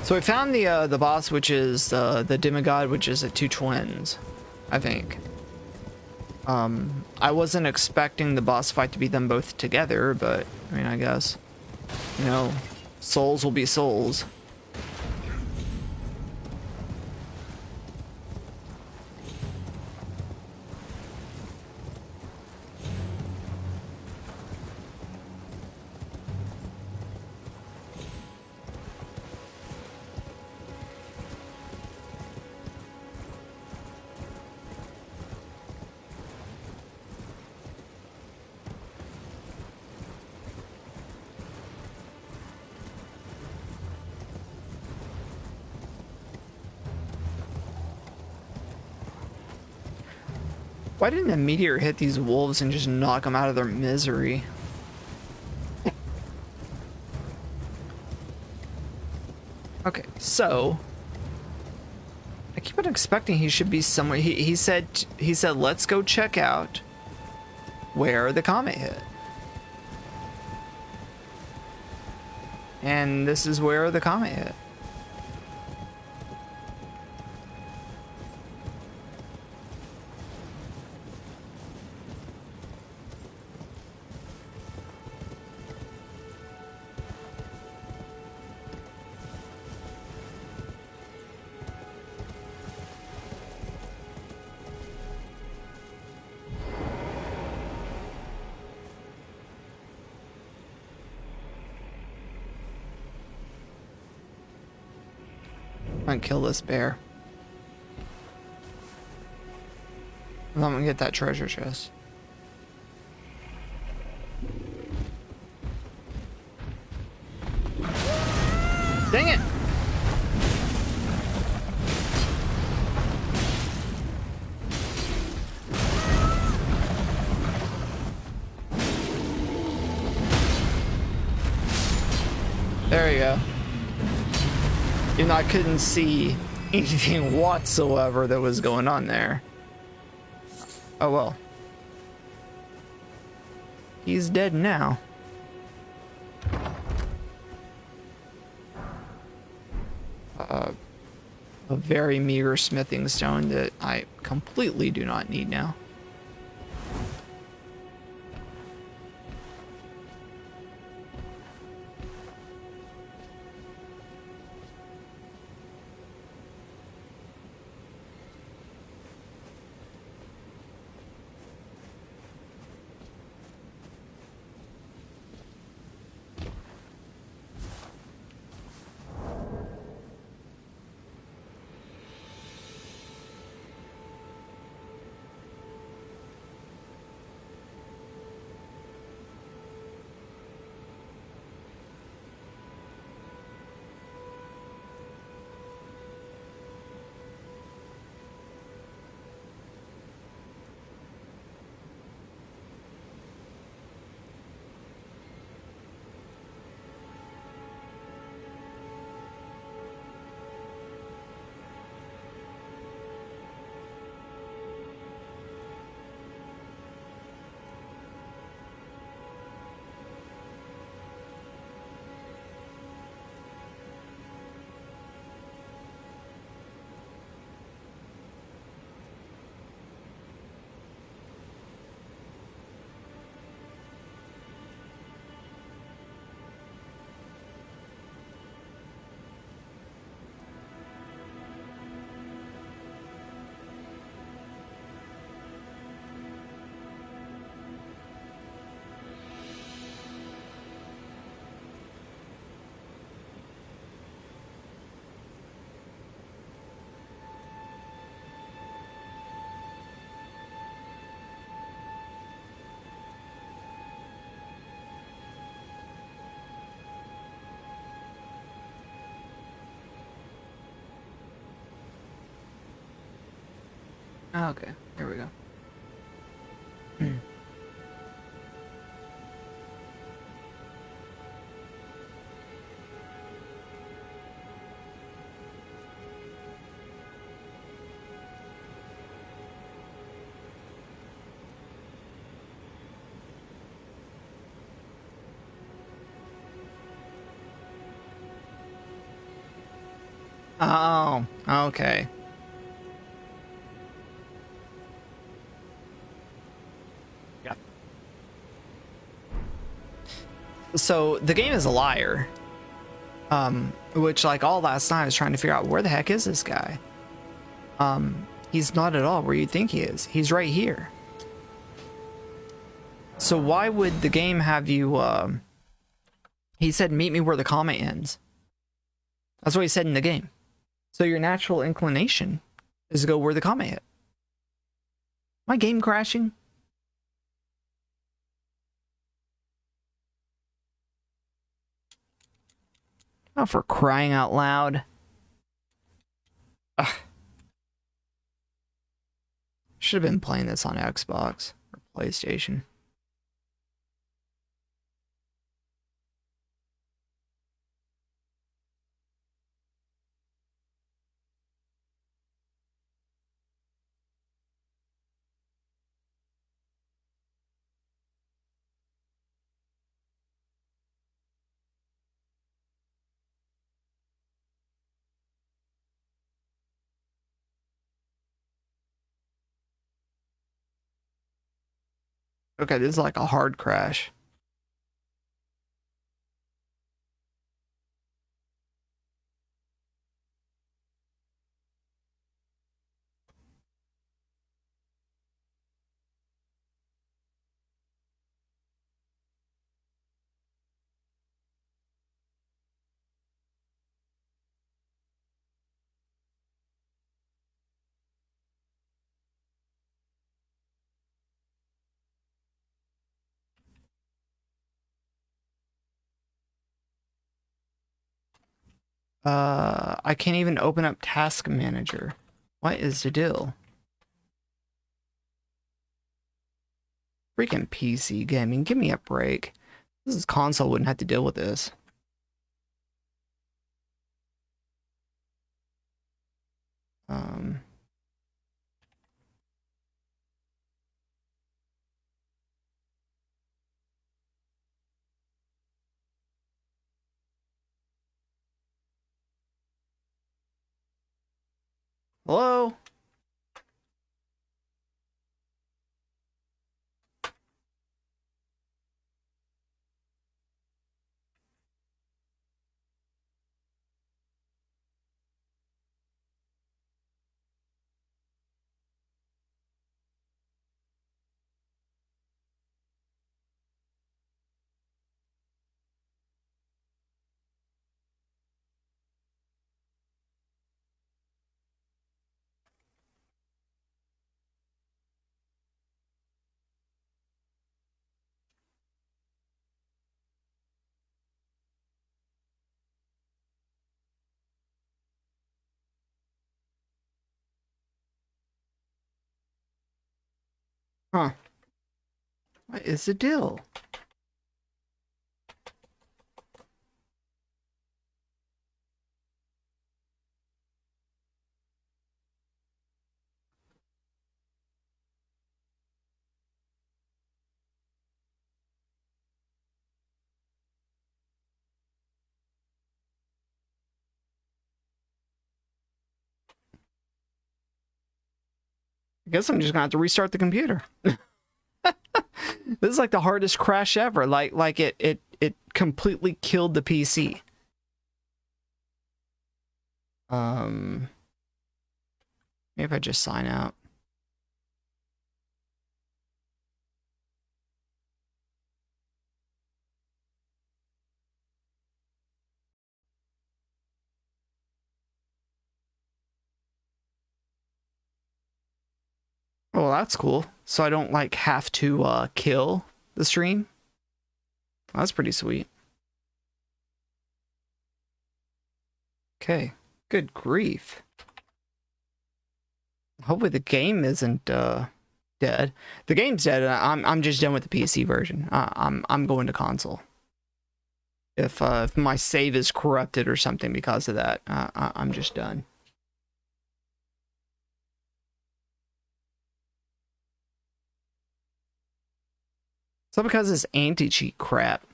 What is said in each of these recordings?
So I found the boss, which is the demigod, which is the two twins, I think. I wasn't expecting the boss fight to be them both together, but I mean, I guess, you know, souls will be souls. Why didn't a meteor hit these wolves and just knock them out of their misery? Okay, so I keep on expecting he should be somewhere. He said let's go check out where the comet hit. And this is where the comet hit. I'm gonna kill this bear. And I'm gonna get that treasure chest. Dang it! There you go. You know, I couldn't see anything whatsoever that was going on there. Oh well. He's dead now. A very meager smithing stone that I completely do not need now. Oh, okay, here we go. Oh, okay. Yeah. So the game is a liar. Which, like, all last night I was trying to figure out, where the heck is this guy? He's not at all where you think he is. He's right here. So why would the game have you, he said, meet me where the comma ends. That's what he said in the game. So your natural inclination is to go where the comma hit. My game crashing? Oh, for crying out loud. Ugh. Should have been playing this on Xbox or PlayStation. Okay, this is like a hard crash. I can't even open up Task Manager. What is the deal? Freaking PC gaming, give me a break. This is console, wouldn't have to deal with this. Hello? Huh. What is the deal? I guess I'm just gonna have to restart the computer. This is like the hardest crash ever. Like it completely killed the PC. Maybe if I just sign out. Well, that's cool. So I don't like have to kill the stream. That's pretty sweet. Okay. Good grief. Hopefully the game isn't dead. The game's dead. I'm just done with the PC version. I'm going to console. If my save is corrupted or something because of that, I'm just done. So because it's anti-cheat crap.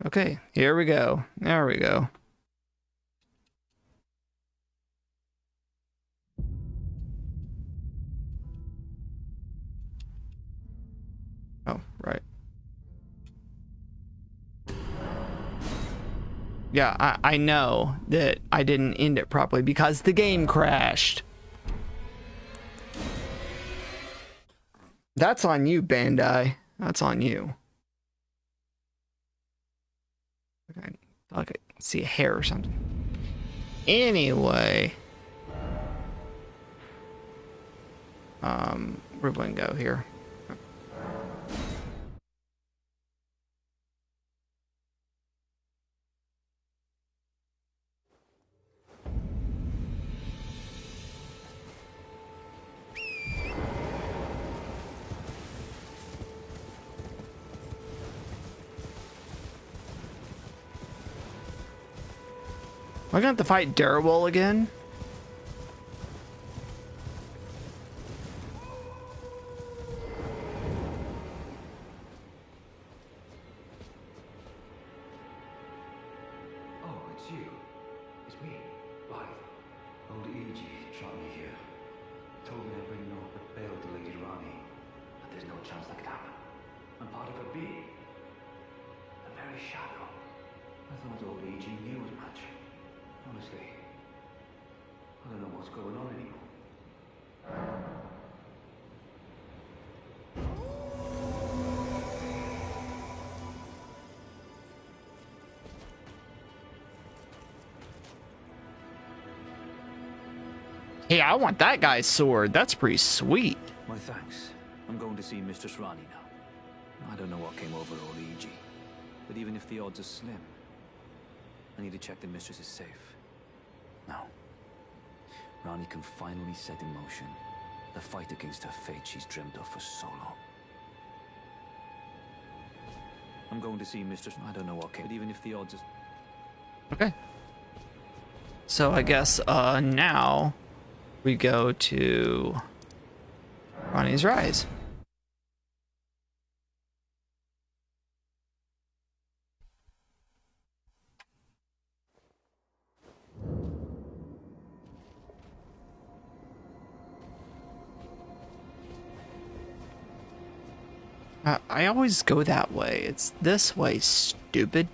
Okay, here we go. There we go. Oh, right. Yeah, I know that I didn't end it properly because the game crashed. That's on you, Bandai. That's on you. Okay, I could see a hair or something. Anyway. Where do we go here? Am I gonna have to fight Darrell again? Oh, it's you. It's me. Right. Old E.G. trapped me here. Told me I'd bring naught but bail to Lady Rani. But there's no chance that could happen. I'm part of a being. A very shadow. I thought old E.G. knew as much. Honestly, I don't know what's going on anymore. Hey, I want that guy's sword. That's pretty sweet. My thanks. I'm going to see Mistress Rani now. I don't know what came over old E.G., but even if the odds are slim, I need to check the mistress is safe. Now, Rani can finally set in motion the fight against her fate she's dreamt of for so long. I'm going to see Mistress. I don't know what came, but even if the odds are... Okay. So I guess now we go to Ronnie's Rise. I always go that way. It's this way, stupid.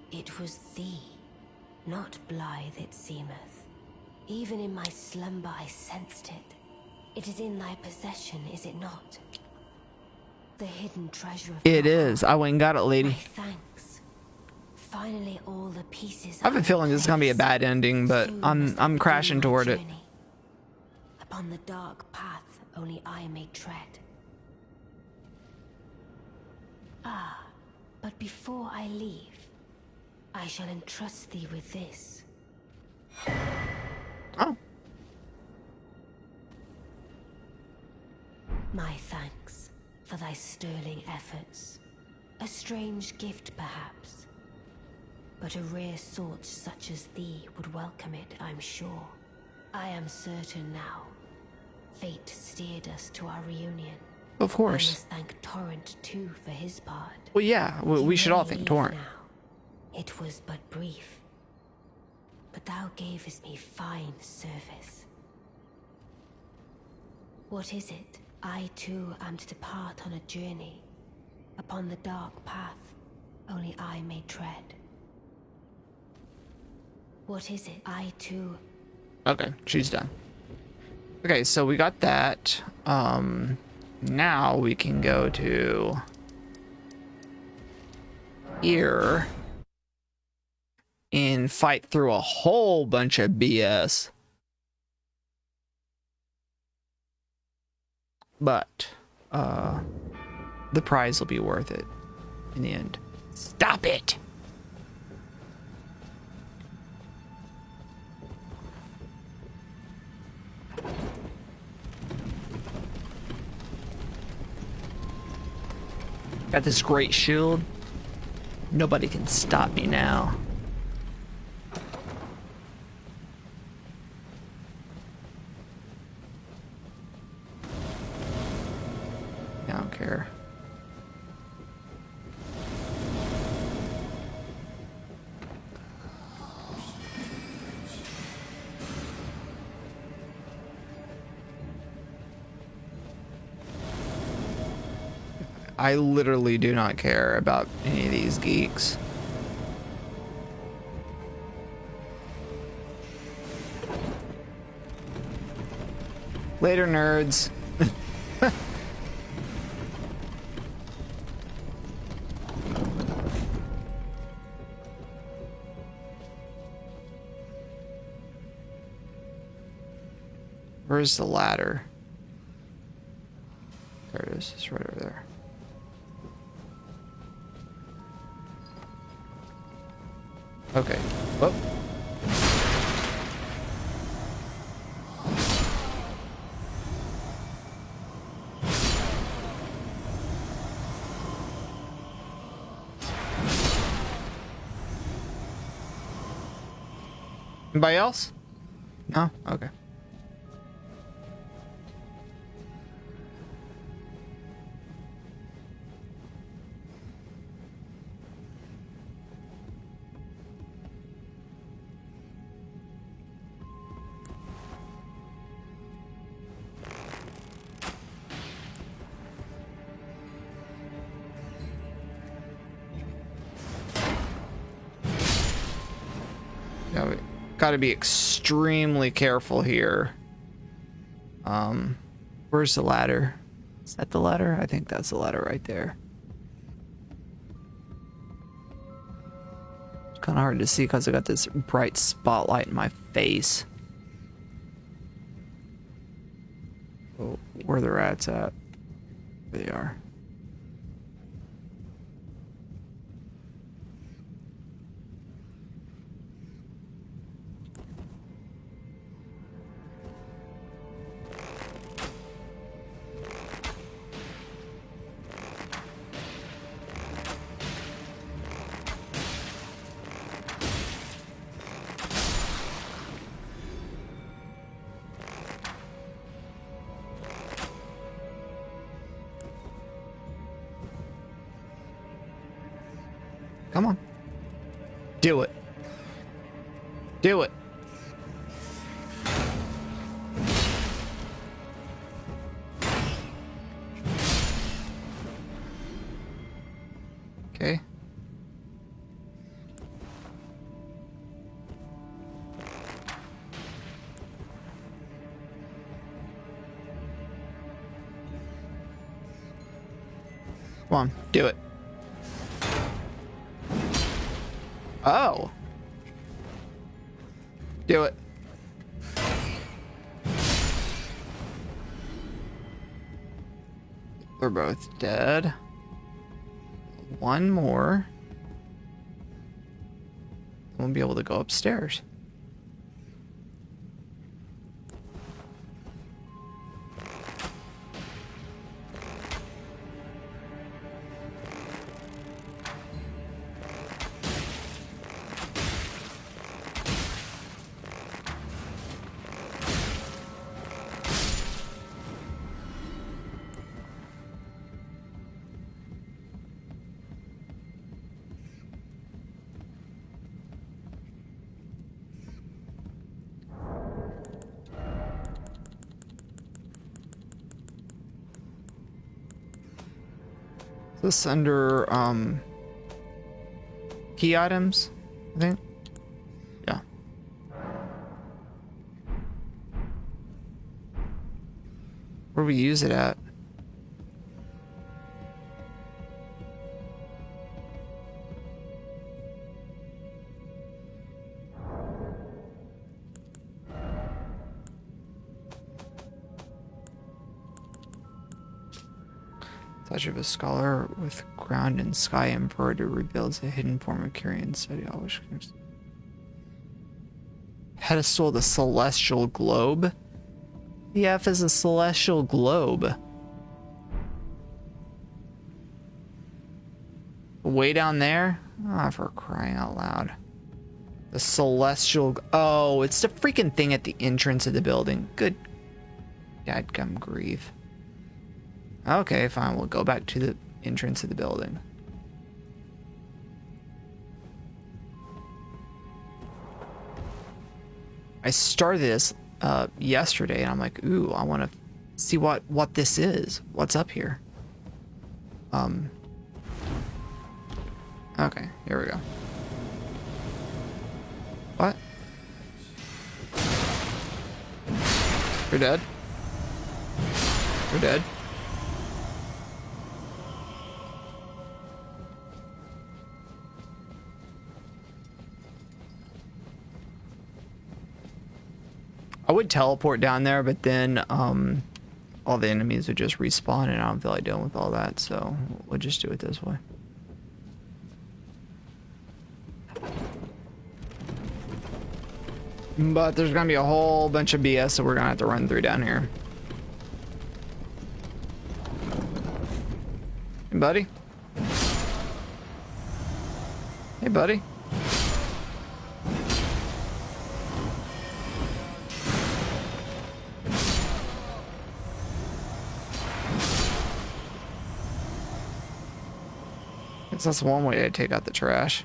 It was thee, not blithe it seemeth. Even in my slumber I sensed it. It is in thy possession, is it not? The hidden treasure of It is. I went and got it, lady. my thanks. Finally all the pieces. I have a feeling this is gonna be a bad ending, but I'm crashing toward it. Upon the dark path only I may tread. Ah, but before I leave, I shall entrust thee with this. Oh. My thanks for thy sterling efforts. A strange gift, perhaps, but a rare sort such as thee would welcome it, I'm sure. I am certain now. Fate steered us to our reunion. Of course. I must thank Torrent too for his part. Well, yeah, we should all thank Torrent. Now. It was but brief, but thou gavest me fine service. What is it? I too am to depart on a journey, upon the dark path only I may tread. What is it? I too... Okay, she's done. Okay, so we got that. Now we can go to here and fight through a whole bunch of BS. But the prize will be worth it in the end. Stop it! Got this great shield. Nobody can stop me now. I don't care. I literally do not care about any of these geeks. Later, nerds. Where's the ladder? There it is. It's right over there. Okay. Whoop. Anybody else? No? Okay. Yeah, we gotta be extremely careful here. Where's the ladder? Is that the ladder? I think that's the ladder right there. It's kind of hard to see because I got this bright spotlight in my face. Oh, where are the rats at? There they are. Come on. Do it. Do it. Okay. Come on, do it. Oh. Do it. They're both dead. One more. We'll be able to go upstairs. This under key items, I think. Yeah. Where do we use it at? Touch of a scholar with ground and sky embroidered reveals a hidden form of Carian study. Pedestal, the celestial globe. The F is a celestial globe. Way down there? Ah, for crying out loud. The celestial. Oh, it's the freaking thing at the entrance of the building. Good dadgum grief. Okay, fine. We'll go back to the entrance of the building. I started this yesterday, and I'm like, ooh, I want to see what this is. What's up here? Okay, here we go. What? You're dead? You're dead? I would teleport down there, but then all the enemies would just respawn, and I don't feel like dealing with all that, so we'll just do it this way. But there's gonna be a whole bunch of BS that we're gonna have to run through down here. Hey, buddy. Hey, buddy. Guess that's one way to take out the trash.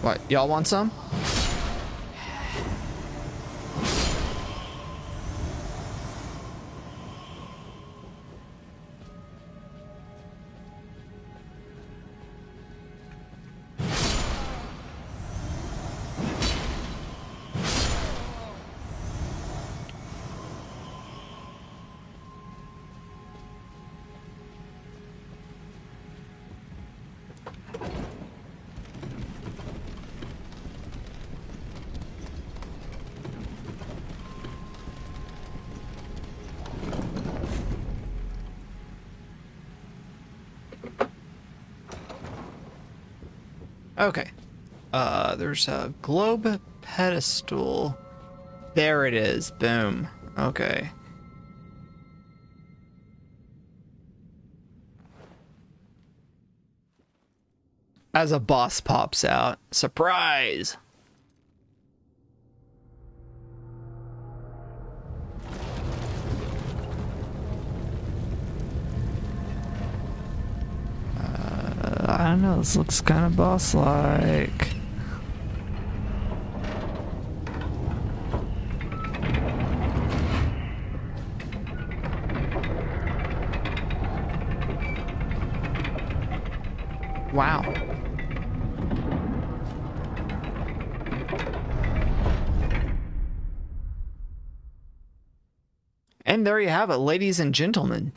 What, y'all want some? Okay. There's a globe pedestal. There it is. Boom. Okay. As a boss pops out. Surprise! I don't know, this looks kind of boss-like. Wow. And there you have it, ladies and gentlemen.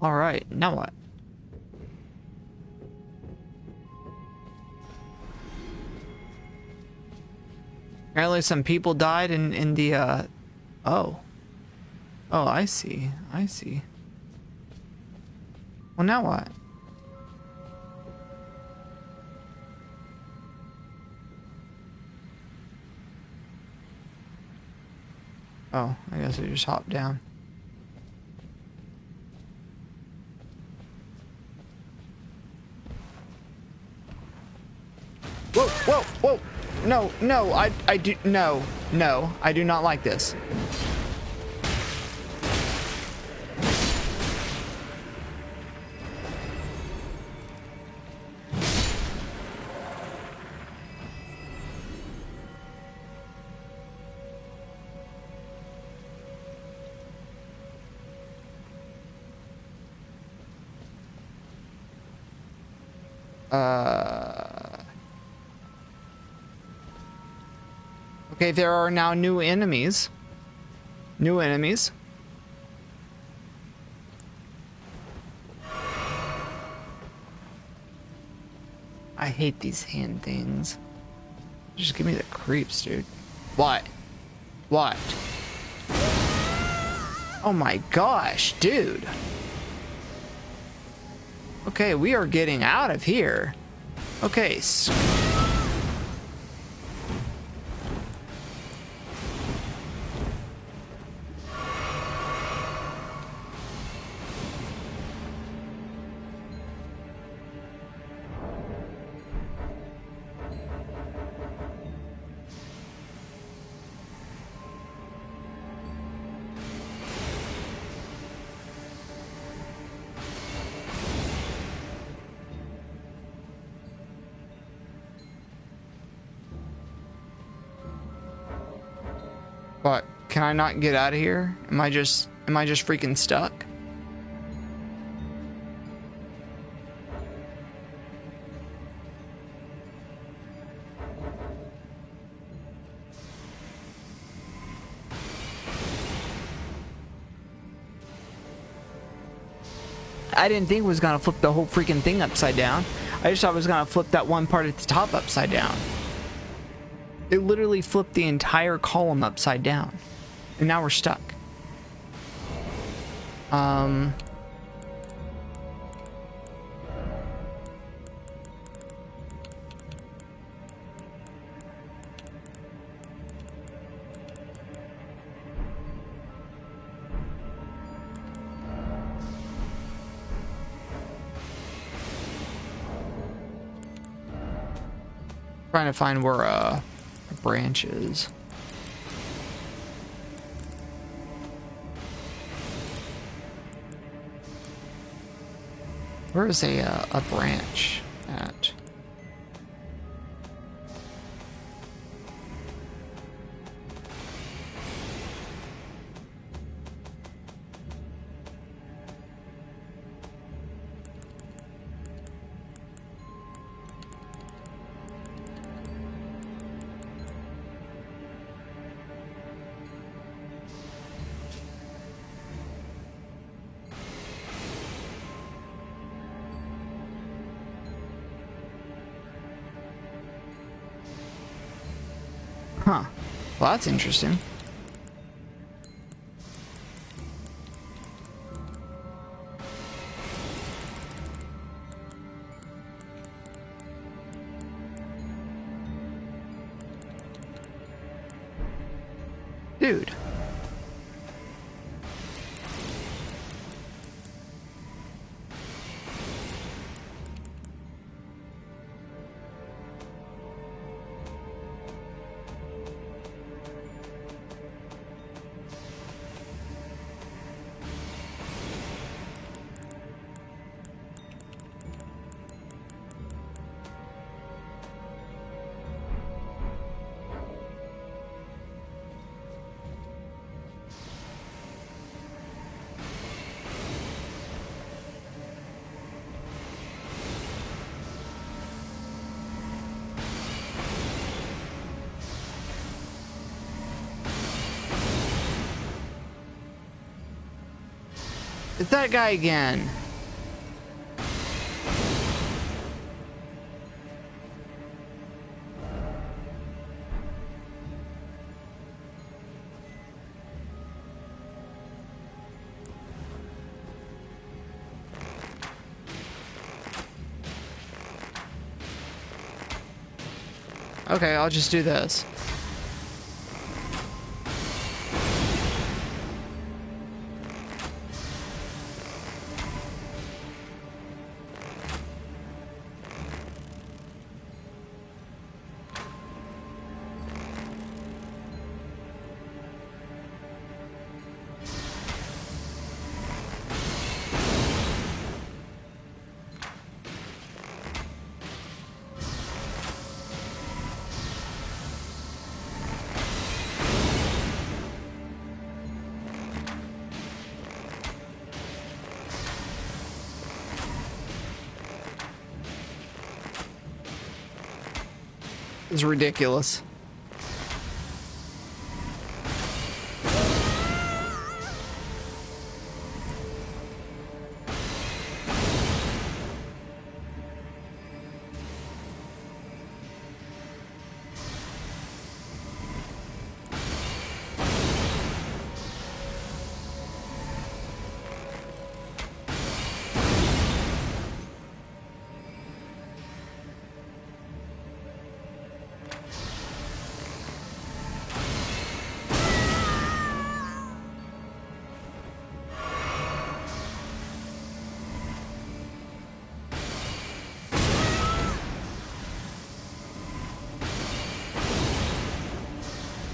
All right, now what? Apparently some people died in the, oh. Oh, I see. I see. Well, now what? Oh, I guess I just hopped down. Whoa, whoa, whoa! No, no, I do, no, I do not like this. Okay, there are now new enemies. New enemies. I hate these hand things. Just give me the creeps, dude. What? What? Oh my gosh, dude. Okay, we are getting out of here. Okay. What? Can I not get out of here? Am I just freaking stuck? I didn't think it was gonna flip the whole freaking thing upside down. I just thought it was gonna flip that one part at the top upside down. It literally flipped the entire column upside down. And now we're stuck. Trying to find where a branch is. Where is a branch at? Huh. Well, that's interesting. Dude. It's that guy again. Okay, I'll just do this. It's ridiculous.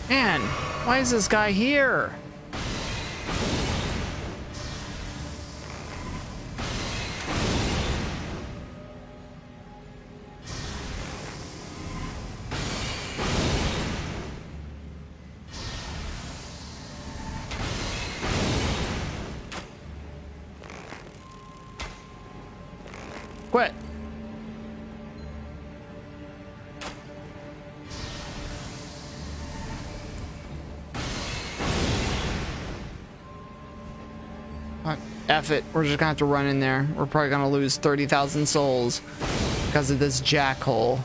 Man, why is this guy here? Quit. F it. We're just gonna have to run in there. We're probably gonna lose 30,000 souls because of this jackhole.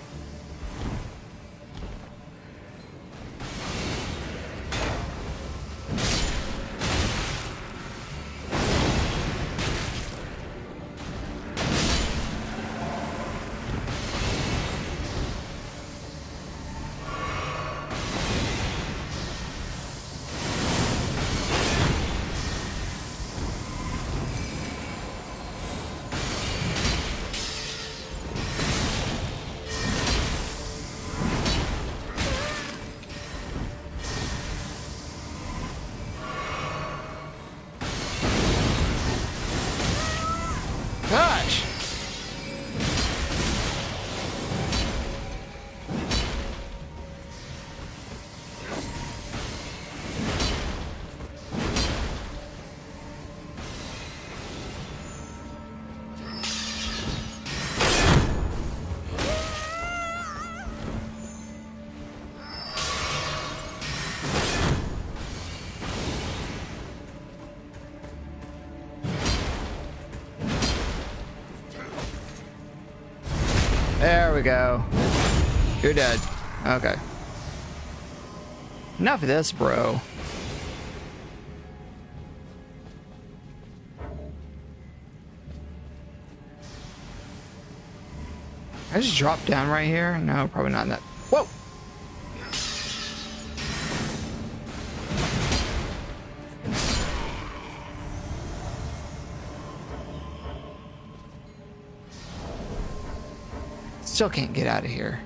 Gosh. There we go. You're dead. Okay. Enough of this, bro. I just dropped down right here? No, probably not in that. Whoa! Still can't get out of here.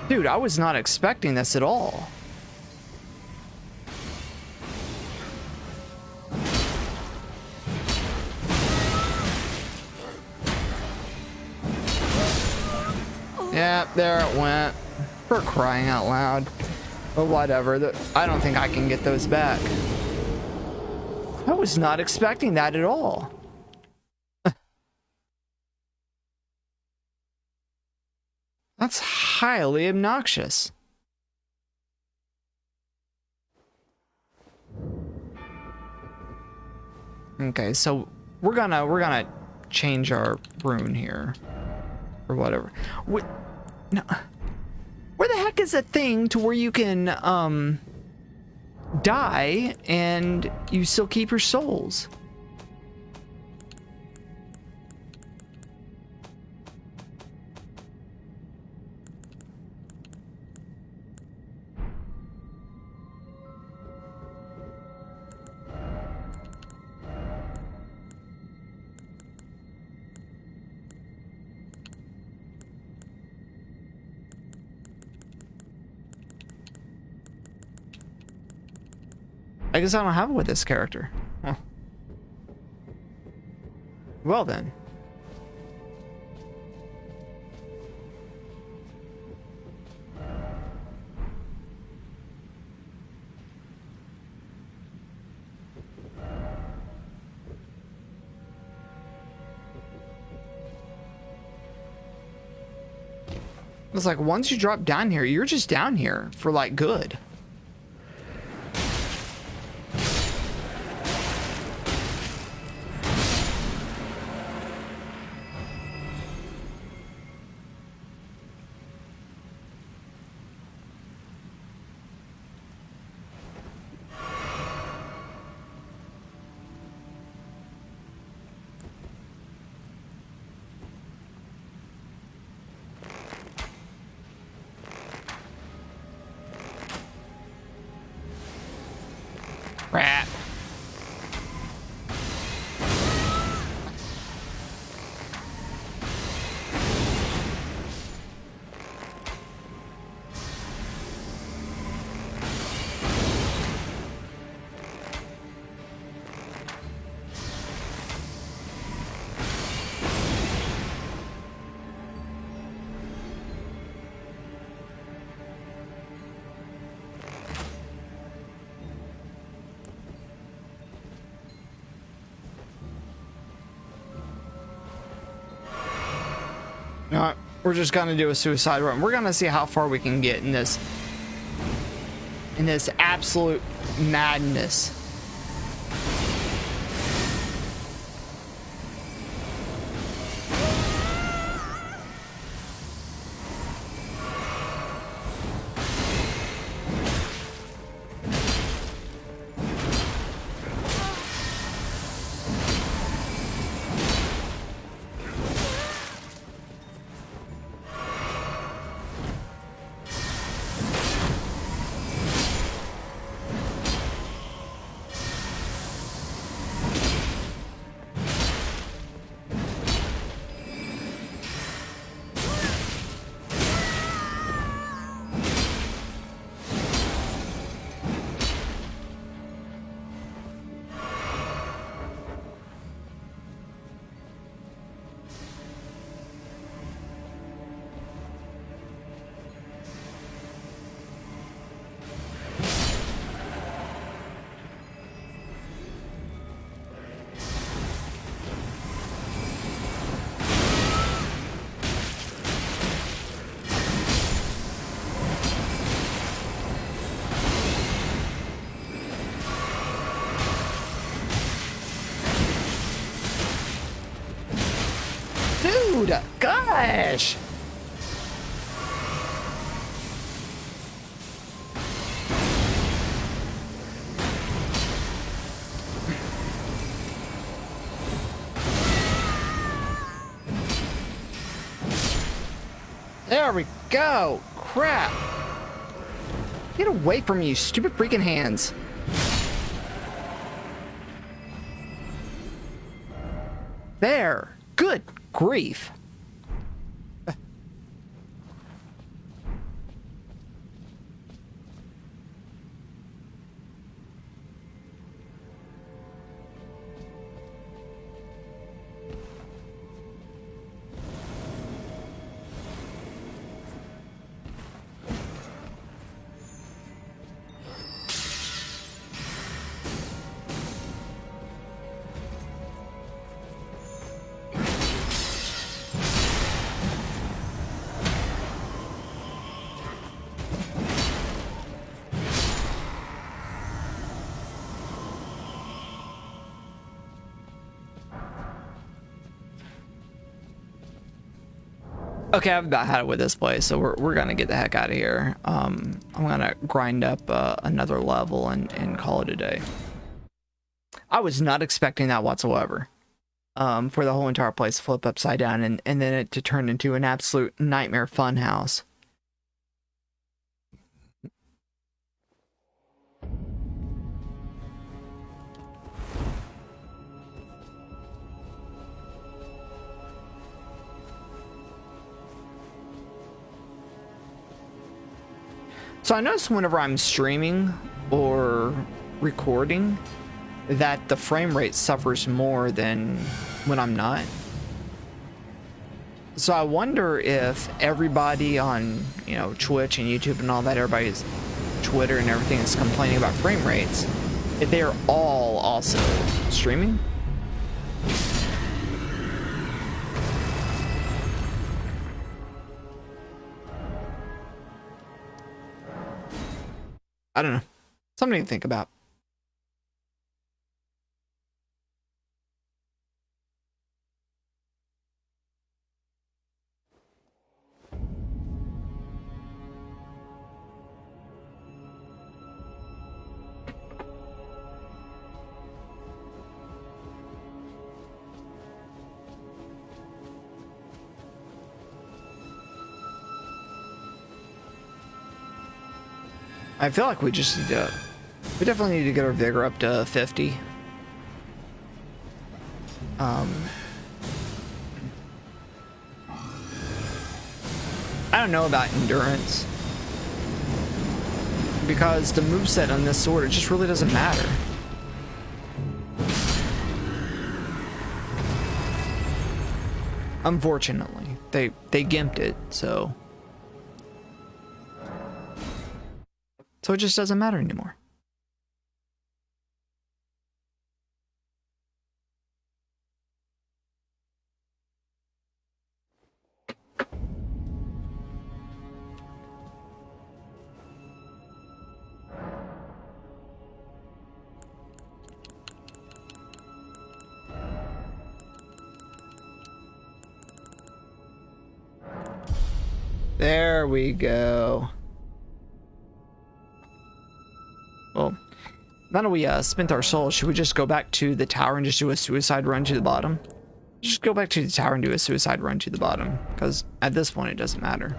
Dude, I was not expecting this at all. Yeah, there it went. For crying out loud. But whatever. I don't think I can get those back. I was not expecting that at all. That's highly obnoxious. Okay, so we're gonna change our rune here or whatever. No, where the heck is a thing to where you can die and you still keep your souls? I guess I don't have it with this character. Huh. Well then. It's like once you drop down here, you're just down here for like good. Crap. Alright, we're just gonna do a suicide run. We're gonna see how far we can get in this absolute madness. Dude, gosh! There we go! Crap! Get away from me, you stupid freaking hands! There! Good grief! Okay, I've about had it with this place, so we're gonna get the heck out of here. I'm gonna grind up another level and call it a day. I was not expecting that whatsoever. For the whole entire place to flip upside down and then it to turn into an absolute nightmare fun house. So I notice whenever I'm streaming or recording that the frame rate suffers more than when I'm not. So I wonder if everybody on, you know, Twitch and YouTube and all that, everybody's Twitter and everything is complaining about frame rates, if they're all also streaming. I don't know. Something to think about. I feel like we just need to, we definitely need to get our vigor up to 50. I don't know about endurance, because the moveset on this sword, it just really doesn't matter. Unfortunately, they gimped it, so it just doesn't matter anymore. There we go. Well, now that we spent our souls, should we just go back to the tower and just do a suicide run to the bottom? Just go back to the tower and do a suicide run to the bottom, because at this point it doesn't matter.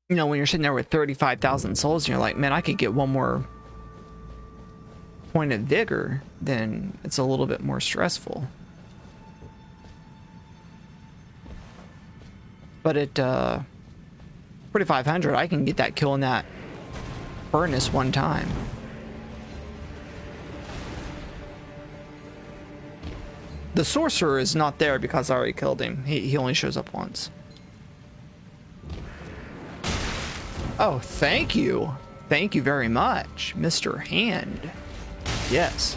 You know, when you're sitting there with 35,000 souls and you're like, man, I could get one more point of vigor, then it's a little bit more stressful. But at 4,500, I can get that kill in that furnace one time. The sorcerer is not there because I already killed him. He only shows up once. Oh, thank you. Thank you very much, Mr. Hand. Yes.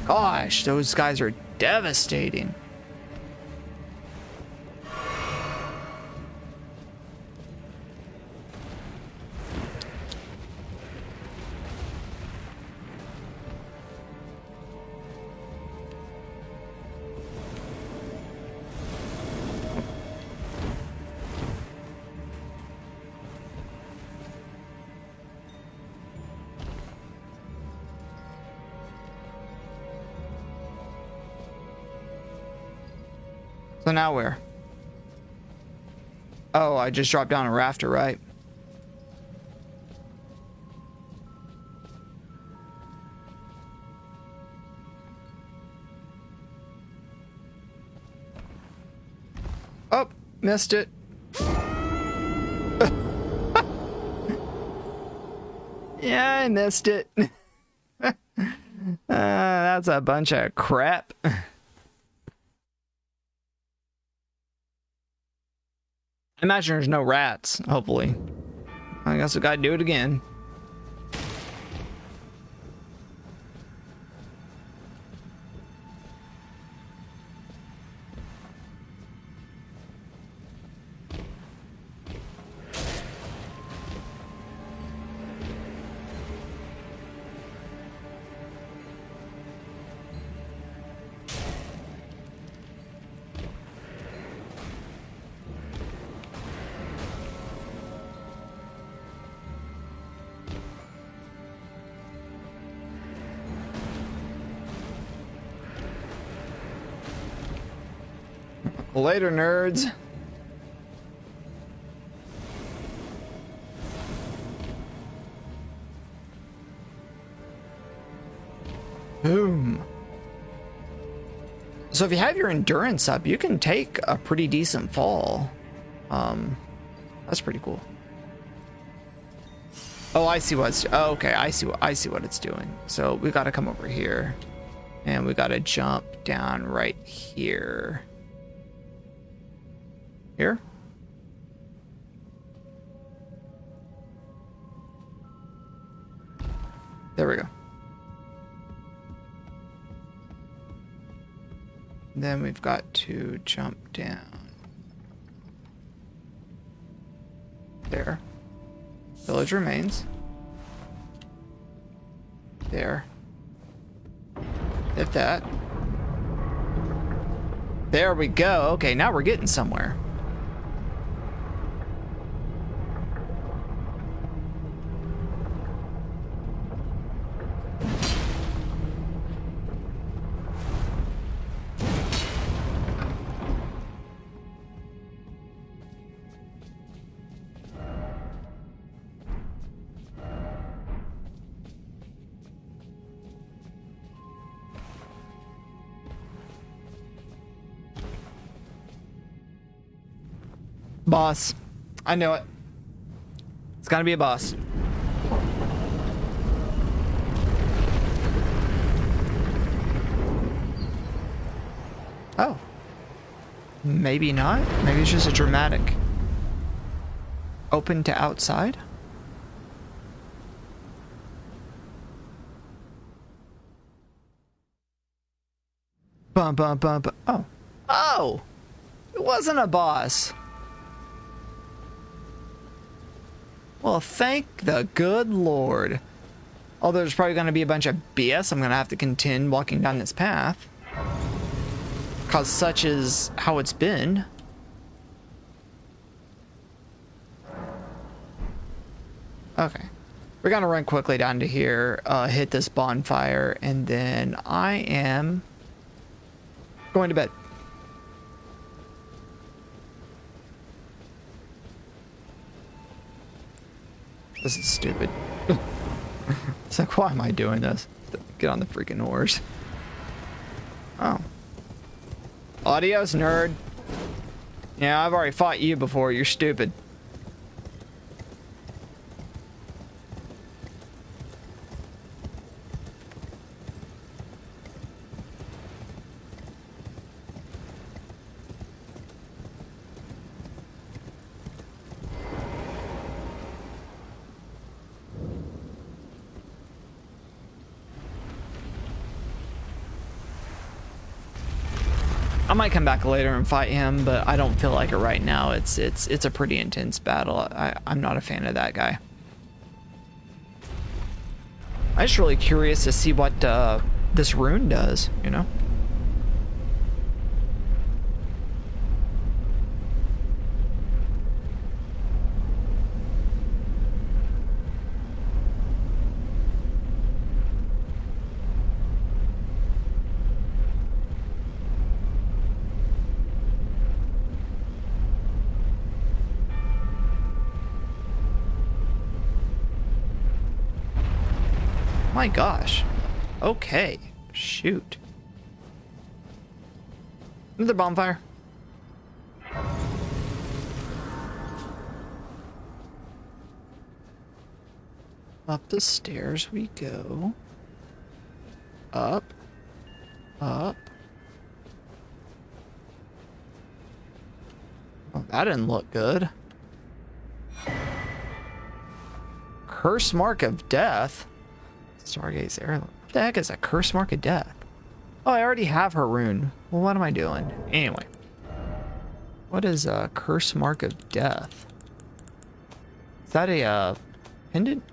Gosh, those guys are devastating. So now where? Oh, I just dropped down a rafter, right? Oh, missed it. Yeah, I missed it. That's a bunch of crap. I imagine there's no rats, hopefully. I guess we gotta do it again. Later, nerds. Boom. So if you have your endurance up, you can take a pretty decent fall. That's pretty cool. Oh, I see what's. Oh, okay, I see what it's doing. So we got to come over here, and we got to jump down right here. Here? There we go. Then we've got to jump down. There. Village remains. There. Hit that. There we go. Okay, now we're getting somewhere. Boss. I know it. It's gotta be a boss. Oh. Maybe not. Maybe it's just a dramatic. Open to outside? Bum bum bum bum. Oh. Oh! It wasn't a boss. Well, thank the good Lord. Although there's probably going to be a bunch of BS I'm going to have to contend walking down this path. Because such is how it's been. Okay. We're going to run quickly down to here, hit this bonfire, and then I am going to bed. This is stupid. It's like, why am I doing this? Get on the freaking oars. Oh. Adios, nerd. Yeah, I've already fought you before. You're stupid. I might come back later and fight him, but I don't feel like it right now. It's a pretty intense battle. I'm not a fan of that guy. I'm just really curious to see what this rune does, you know? My gosh. Okay. Shoot. Another bonfire. Up the stairs we go. Up. Up. Oh, that didn't look good. Curse mark of death. Stargaze Airlock. What the heck is a curse mark of death? Oh, I already have her rune. Well, what am I doing? Anyway. What is a curse mark of death? Is that a pendant?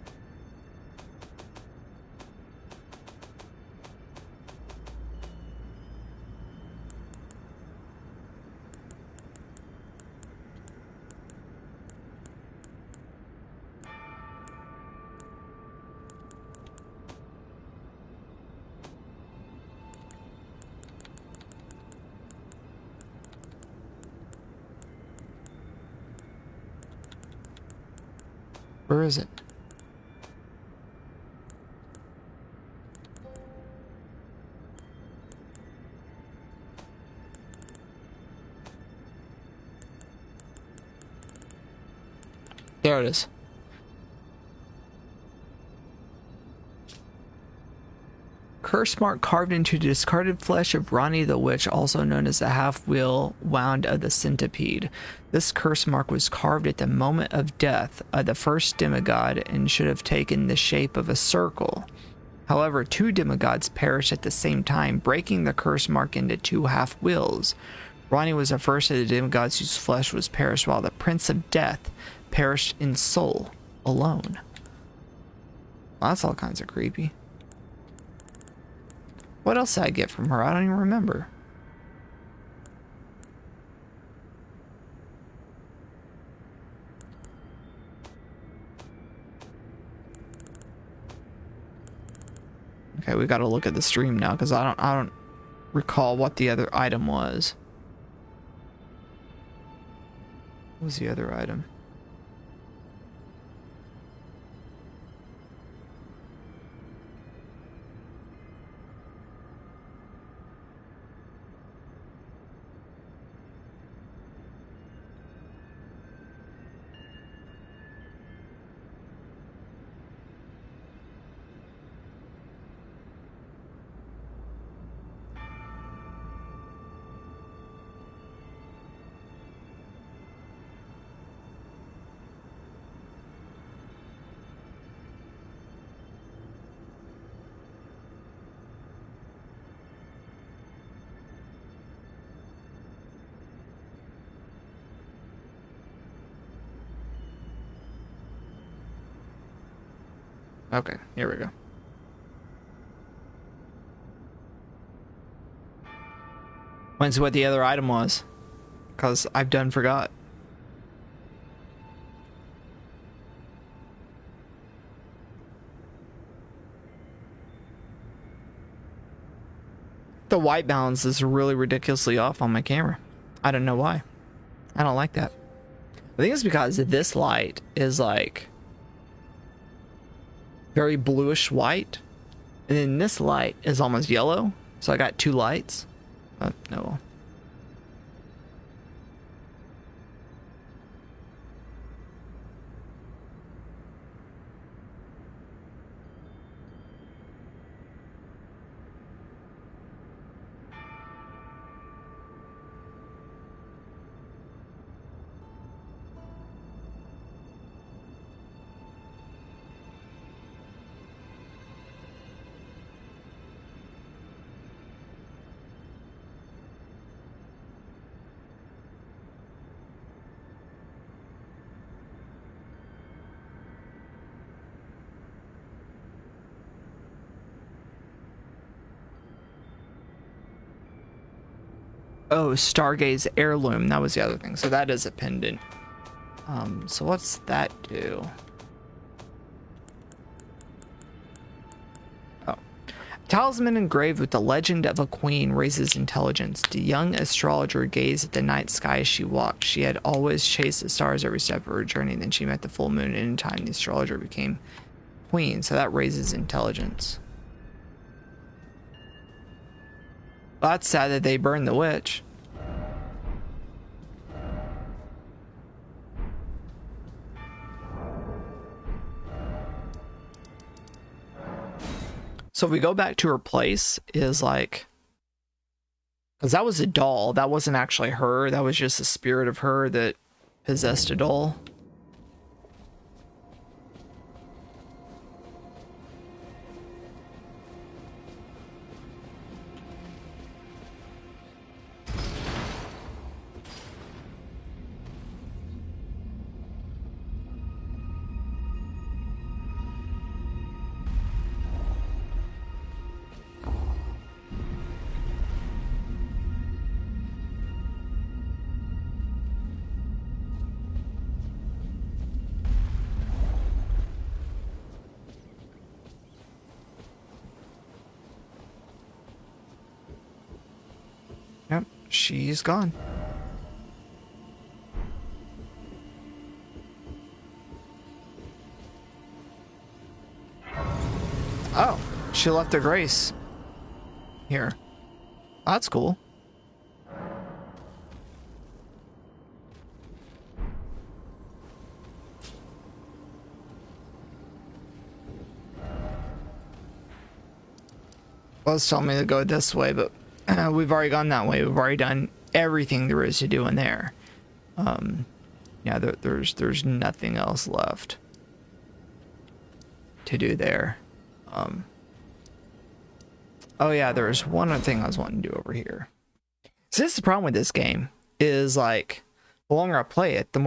Where is it? There it is. Curse mark carved into the discarded flesh of Ronnie the Witch, also known as the half-wheel wound of the centipede. This curse mark was carved at the moment of death of the first demigod and should have taken the shape of a circle. However, two demigods perished at the same time, breaking the curse mark into two half-wheels. Ronnie was the first of the demigods whose flesh was perished, while the Prince of Death perished in soul, alone. Well, that's all kinds of creepy. What else did I get from her? I don't even remember. Okay, we got to look at the stream now because I don't recall what the other item was. What was the other item? Okay, here we go. Went to what the other item was, because I've done forgot. The white balance is really ridiculously off on my camera. I don't know why. I don't like that. I think it's because this light is like very bluish white, and then this light is almost yellow. So I got two lights. No. Oh, Stargaze Heirloom. That was the other thing. So that is a pendant. So what's that do? Oh. Talisman engraved with the legend of a queen raises intelligence. The young astrologer gazed at the night sky as she walked. She had always chased the stars every step of her journey. Then she met the full moon, and in time the astrologer became queen. So that raises intelligence. Well, that's sad that they burned the witch. So if we go back to her place, is like, because that was a doll. That wasn't actually her. That was just the spirit of her that possessed a doll. Yep, she's gone. Oh, she left a grace here. That's cool. Well, it's telling me to go this way, but we've already gone that way. We've already done everything there is to do in there. Yeah, there's nothing else left to do there. Oh yeah, there's one other thing I was wanting to do over here. So this is the problem with this game, is like, the longer I play it, the more